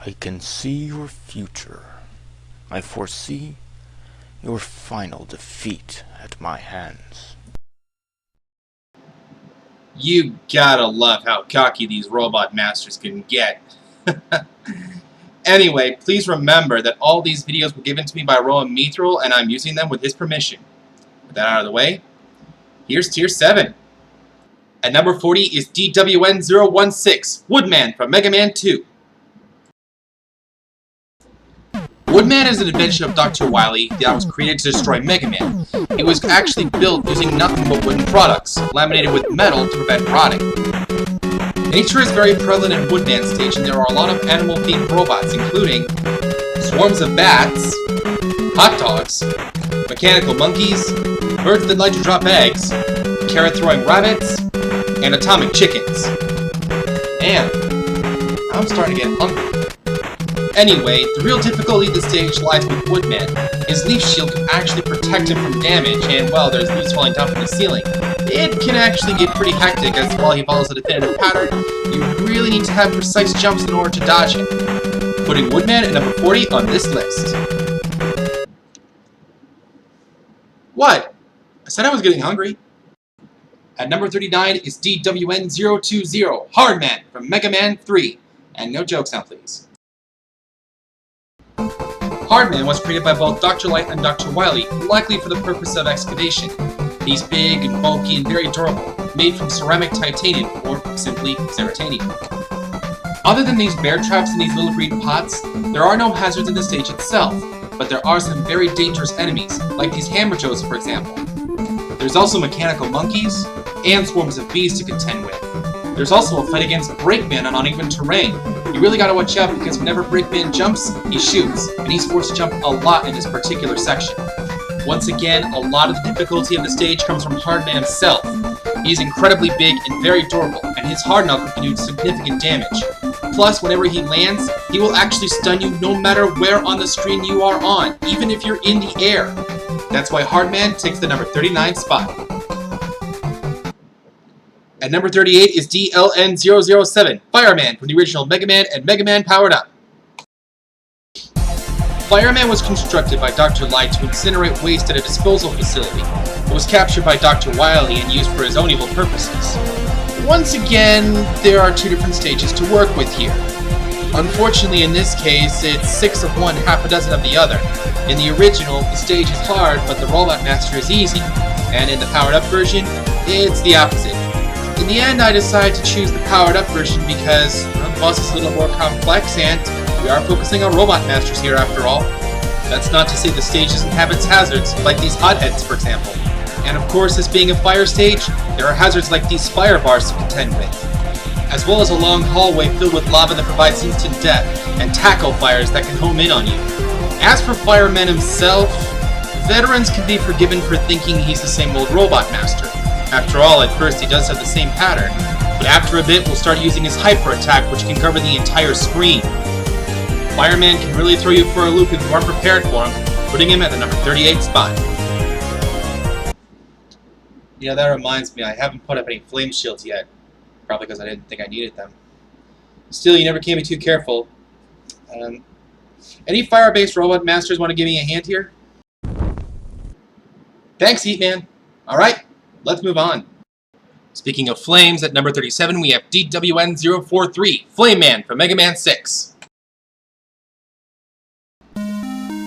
I can see your future. I foresee your final defeat at my hands. You gotta love how cocky these robot masters can get. Anyway, please remember that all these videos were given to me by Roahm Mythril, and I'm using them with his permission. With that out of the way, here's Tier 7. At number 40 is DWN-016, Woodman from Mega Man 2. Woodman is an invention of Dr. Wily that was created to destroy Mega Man. It was actually built using nothing but wooden products, laminated with metal to prevent rotting. Nature is very prevalent in Woodman stage, and there are a lot of animal-themed robots, including swarms of bats, hot dogs, mechanical monkeys, birds that like to drop eggs, carrot-throwing rabbits, and atomic chickens. Man, I'm starting to get hungry. Anyway, the real difficulty of the stage lies with Woodman. His leaf shield can actually protect him from damage, and while there's leaves falling down from the ceiling, it can actually get pretty hectic, as while he follows a definitive pattern, you really need to have precise jumps in order to dodge him. Putting Woodman at number 40 on this list. What? I said I was getting hungry. At number 39 is DWN-020, Hardman from Mega Man 3. And no jokes now, please. Hardman was created by both Dr. Light and Dr. Wily, likely for the purpose of excavation. He's big and bulky and very durable, made from ceramic titanium, or simply ceratanium. Other than these bear traps and these little green pots, there are no hazards in the stage itself, but there are some very dangerous enemies, like these hammerjoes for example. There's also mechanical monkeys, and swarms of bees to contend with. There's also a fight against Breakman on uneven terrain. You really gotta watch out because whenever Breakman jumps, he shoots, and he's forced to jump a lot in this particular section. Once again, a lot of the difficulty of the stage comes from Hardman himself. He's incredibly big and very durable, and his hard knuckle can do significant damage. Plus, whenever he lands, he will actually stun you no matter where on the screen you are on, even if you're in the air. That's why Hardman takes the number 39 spot. At number 38 is DLN-007, Fireman from the original Mega Man and Mega Man Powered Up. Fireman was constructed by Dr. Light to incinerate waste at a disposal facility, but was captured by Dr. Wily and used for his own evil purposes. Once again, there are two different stages to work with here. Unfortunately, in this case, it's 6 of one, half a dozen of the other. In the original, the stage is hard, but the Robot Master is easy, and in the Powered Up version, it's the opposite. In the end, I decided to choose the Powered Up version because the boss is a little more complex, and we are focusing on Robot Masters here after all. That's not to say the stage doesn't have its hazards, like these hotheads, for example. And of course, this being a fire stage, there are hazards like these fire bars to contend with, as well as a long hallway filled with lava that provides instant death, and tackle fires that can home in on you. As for Fireman himself, veterans can be forgiven for thinking he's the same old Robot Master. After all, at first he does have the same pattern, but after a bit we'll start using his hyper attack, which can cover the entire screen. Fireman can really throw you for a loop if you aren't prepared for him, putting him at the number 38 spot. You know, that reminds me, I haven't put up any flame shields yet. Probably because I didn't think I needed them. Still, you never can be too careful. Any fire-based Robot Masters want to give me a hand here? Thanks, Heatman. Alright, let's move on. Speaking of flames, at number 37 we have DWN-043, Flame Man from Mega Man 6.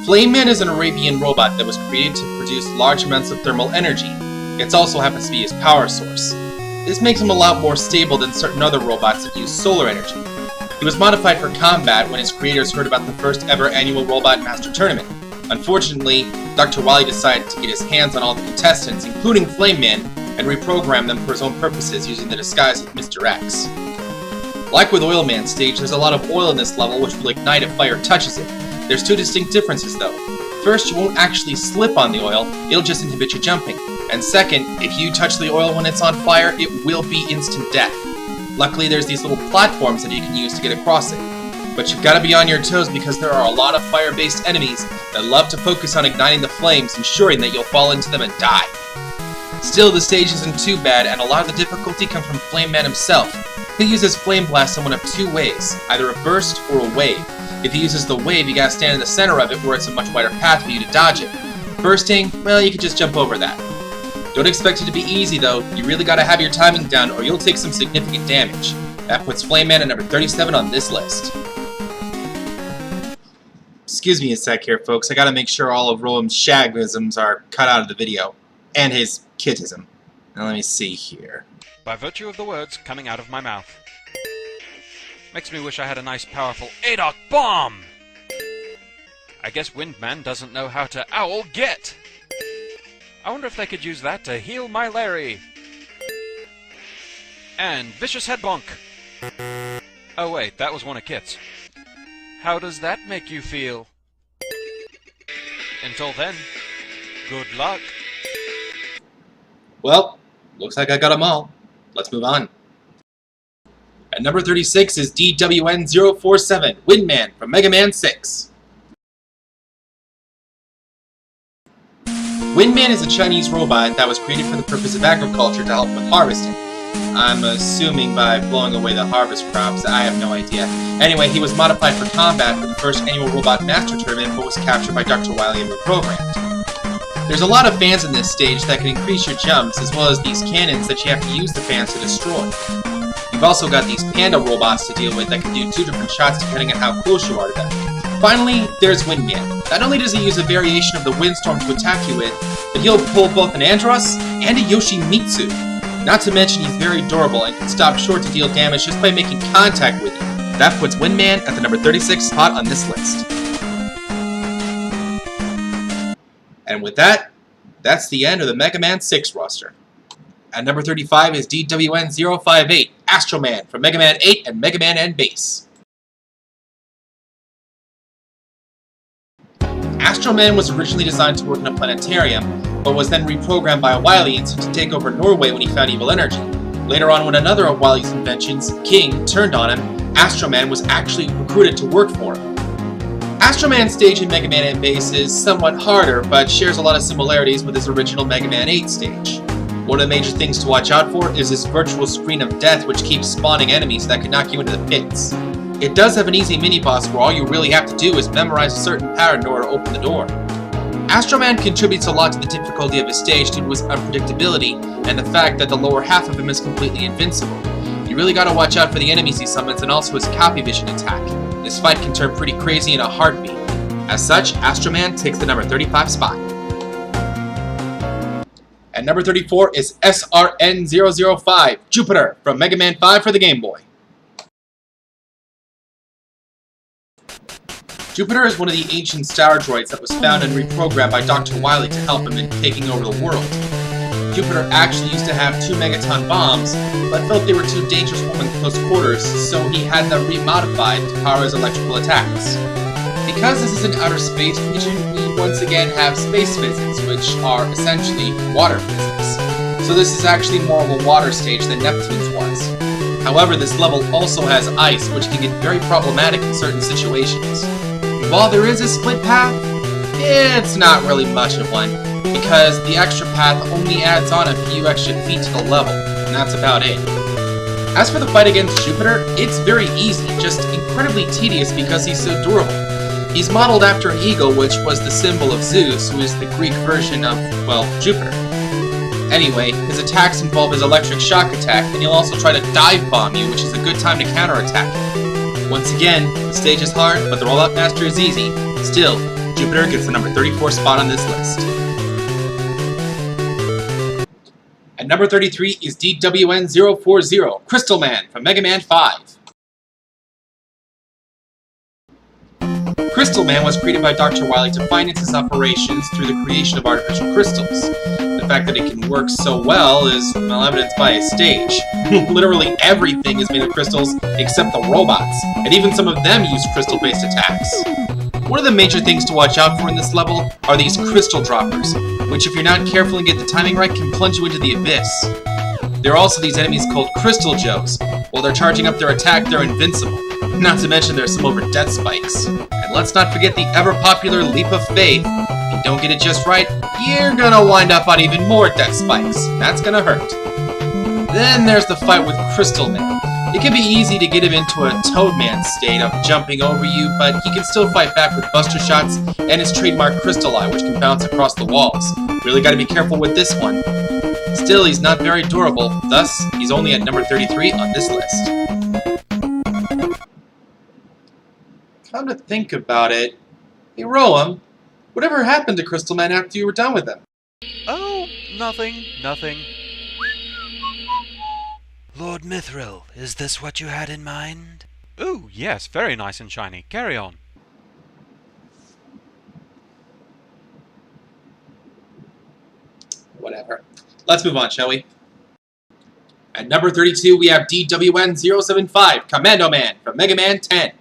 Flame Man is an Arabian robot that was created to produce large amounts of thermal energy. It also happens to be his power source. This makes him a lot more stable than certain other robots that use solar energy. He was modified for combat when his creators heard about the first ever annual Robot Master Tournament. Unfortunately, Dr. Wily decided to get his hands on all the contestants, including Flame Man, and reprogram them for his own purposes using the disguise of Mr. X. Like with Oil Man stage, there's a lot of oil in this level which will ignite if fire touches it. There's two distinct differences though. First, you won't actually slip on the oil, it'll just inhibit your jumping. And second, if you touch the oil when it's on fire, it will be instant death. Luckily, there's these little platforms that you can use to get across it. But you've got to be on your toes because there are a lot of fire-based enemies that love to focus on igniting the flames, ensuring that you'll fall into them and die. Still, the stage isn't too bad, and a lot of the difficulty comes from Flame Man himself. He'll use his Flame Blast in one of two ways, either a burst or a wave. If he uses the wave, you gotta stand in the center of it where it's a much wider path for you to dodge it. Bursting, well, you can just jump over that. Don't expect it to be easy though, you really gotta have your timing down or you'll take some significant damage. That puts Flame Man at number 37 on this list. Excuse me a sec here, folks. I gotta make sure all of Roam's shagisms are cut out of the video. And his kitism. Now let me see here. By virtue of the words coming out of my mouth. Makes me wish I had a nice powerful ADOC bomb! I guess Windman doesn't know how to owl get! I wonder if they could use that to heal my Larry! And Vicious Head Bonk! Oh wait, that was one of Kit's. How does that make you feel? Until then, good luck! Well, looks like I got them all. Let's move on. At number 36 is DWN-047, Windman from Mega Man 6. Windman is a Chinese robot that was created for the purpose of agriculture to help with harvesting. I'm assuming by blowing away the harvest crops, I have no idea. Anyway, he was modified for combat for the first annual Robot Master Tournament, but was captured by Dr. Wily and reprogrammed. There's a lot of fans in this stage that can increase your jumps, as well as these cannons that you have to use the fans to destroy. You've also got these panda robots to deal with that can do 2 different shots depending on how close you are to them. Finally, there's Windman. Not only does he use a variation of the Windstorm to attack you with, but he'll pull both an Andros and a Yoshimitsu. Not to mention he's very durable and can stop short to deal damage just by making contact with you. That puts Windman at the number 36 spot on this list. And with that, that's the end of the Mega Man 6 roster. At number 35 is DWN-058, Astro Man from Mega Man 8 and Mega Man N Base. Astro Man was originally designed to work in a planetarium, but was then reprogrammed by Wily and sent to take over Norway when he found evil energy. Later on, when another of Wily's inventions, King, turned on him, Astro Man was actually recruited to work for him. Astro Man's stage in Mega Man N Base is somewhat harder, but shares a lot of similarities with his original Mega Man 8 stage. One of the major things to watch out for is this virtual screen of death which keeps spawning enemies that can knock you into the pits. It does have an easy mini-boss where all you really have to do is memorize a certain pattern in order to open the door. Astro Man contributes a lot to the difficulty of his stage due to his unpredictability and the fact that the lower half of him is completely invincible. You really gotta watch out for the enemies he summons and also his copy vision attack. This fight can turn pretty crazy in a heartbeat. As such, Astro Man takes the number 35 spot. At number 34 is SRN-005, Jupiter, from Mega Man 5 for the Game Boy. Jupiter is one of the ancient star droids that was found and reprogrammed by Dr. Wily to help him in taking over the world. Jupiter actually used to have 2 megaton bombs, but felt they were too dangerous for him in close quarters, so he had them remodified to power his electrical attacks. Because this is an outer space region, we once again have space physics, which are essentially water physics. So this is actually more of a water stage than Neptune's was. However, this level also has ice, which can get very problematic in certain situations. And while there is a split path, it's not really much of one, because the extra path only adds on a few extra feet to the level, and that's about it. As for the fight against Jupiter, it's very easy, just incredibly tedious because he's so durable. He's modeled after an eagle, which was the symbol of Zeus, who is the Greek version of, well, Jupiter. Anyway, his attacks involve his electric shock attack, and he'll also try to dive bomb you, which is a good time to counterattack him. Once again, the stage is hard, but the Rollout Master is easy. Still, Jupiter gets the number 34 spot on this list. At number 33 is DWN-040, Crystal Man from Mega Man 5. Crystal Man was created by Dr. Wily to finance his operations through the creation of artificial crystals. The fact that it can work so well is, well, evidenced by his stage. Literally everything is made of crystals except the robots, and even some of them use crystal-based attacks. One of the major things to watch out for in this level are these crystal droppers, which if you're not careful and get the timing right can plunge you into the abyss. There are also these enemies called Crystal Joes. While they're charging up their attack, they're invincible. Not to mention there's some over death spikes. And let's not forget the ever-popular Leap of Faith. If you don't get it just right, you're gonna wind up on even more death spikes. That's gonna hurt. Then there's the fight with Crystal Man. It can be easy to get him into a Toadman state of jumping over you, but he can still fight back with Buster Shots and his trademark Crystal Eye, which can bounce across the walls. Really gotta be careful with this one. Still, he's not very durable, thus, he's only at number 33 on this list. Come to think about it, hey Roahm, whatever happened to Crystal Man after you were done with him? Oh, nothing. Lord Mythril, is this what you had in mind? Ooh, yes, very nice and shiny. Carry on. Whatever. Let's move on, shall we? At number 32, we have DWN-075, Commando Man from Mega Man 10.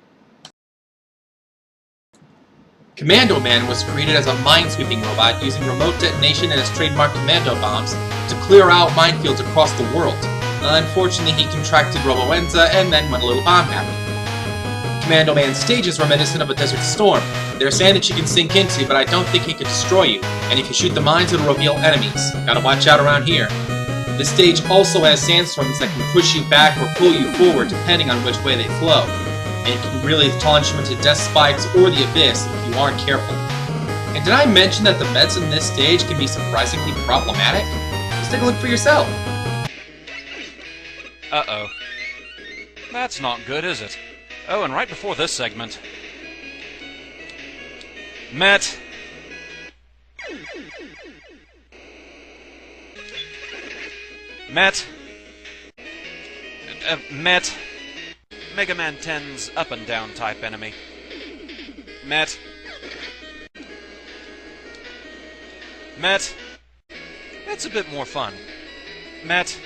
Commando Man was created as a minesweeping robot using remote detonation and his trademark commando bombs to clear out minefields across the world. Unfortunately, he contracted robo-enza and then went a little bomb happy. Commando Man's stages reminiscent of a desert storm. They're sand that you can sink into, but I don't think he could destroy you, and if you shoot the mines, it'll reveal enemies. Gotta watch out around here. This stage also has sandstorms that can push you back or pull you forward depending on which way they flow. And it can really launch you into death spikes or the abyss if you aren't careful. And did I mention that the meds in this stage can be surprisingly problematic? Just take a look for yourself. Uh-oh. That's not good, is it? Oh, and right before this segment... Met! Met! Met! Mega Man 10's up and down type enemy. Met! Met! It's a bit more fun. Met!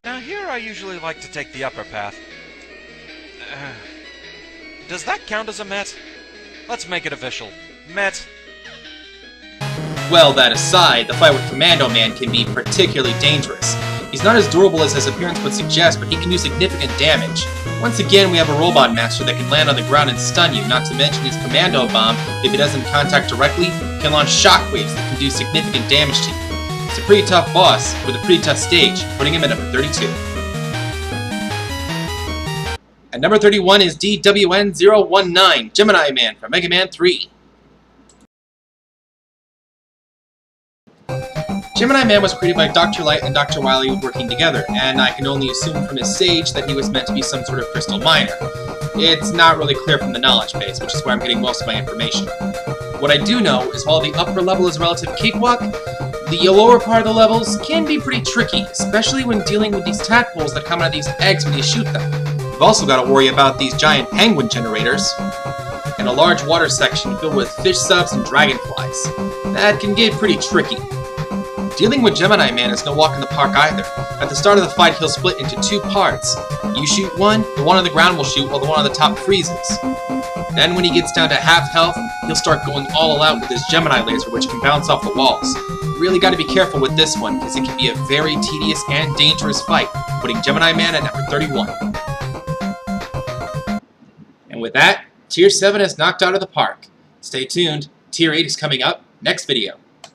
Now here I usually like to take the upper path. Does that count as a Met? Let's make it official. Met! Well, that aside, the fight with Commando Man can be particularly dangerous. He's not as durable as his appearance would suggest, but he can do significant damage. Once again, we have a Robot Master that can land on the ground and stun you, not to mention his Commando Bomb, if it doesn't contact directly, can launch shockwaves that can do significant damage to you. It's a pretty tough boss, with a pretty tough stage, putting him at number 32. At number 31 is DWN-019, Gemini Man from Mega Man 3. Gemini Man was created by Dr. Light and Dr. Wily working together, and I can only assume from his stage that he was meant to be some sort of crystal miner. It's not really clear from the knowledge base, which is where I'm getting most of my information. What I do know is while the upper level is a relative cakewalk, the lower part of the levels can be pretty tricky, especially when dealing with these tadpoles that come out of these eggs when you shoot them. You've also got to worry about these giant penguin generators, and a large water section filled with fish subs and dragonflies. That can get pretty tricky. Dealing with Gemini Man is no walk in the park either. At the start of the fight, he'll split into two parts. You shoot one, the one on the ground will shoot while the one on the top freezes. Then when he gets down to half health, he'll start going all out with his Gemini laser, which can bounce off the walls. You really got to be careful with this one, because it can be a very tedious and dangerous fight, putting Gemini Man at number 31. And with that, Tier 7 is knocked out of the park. Stay tuned, Tier 8 is coming up next video.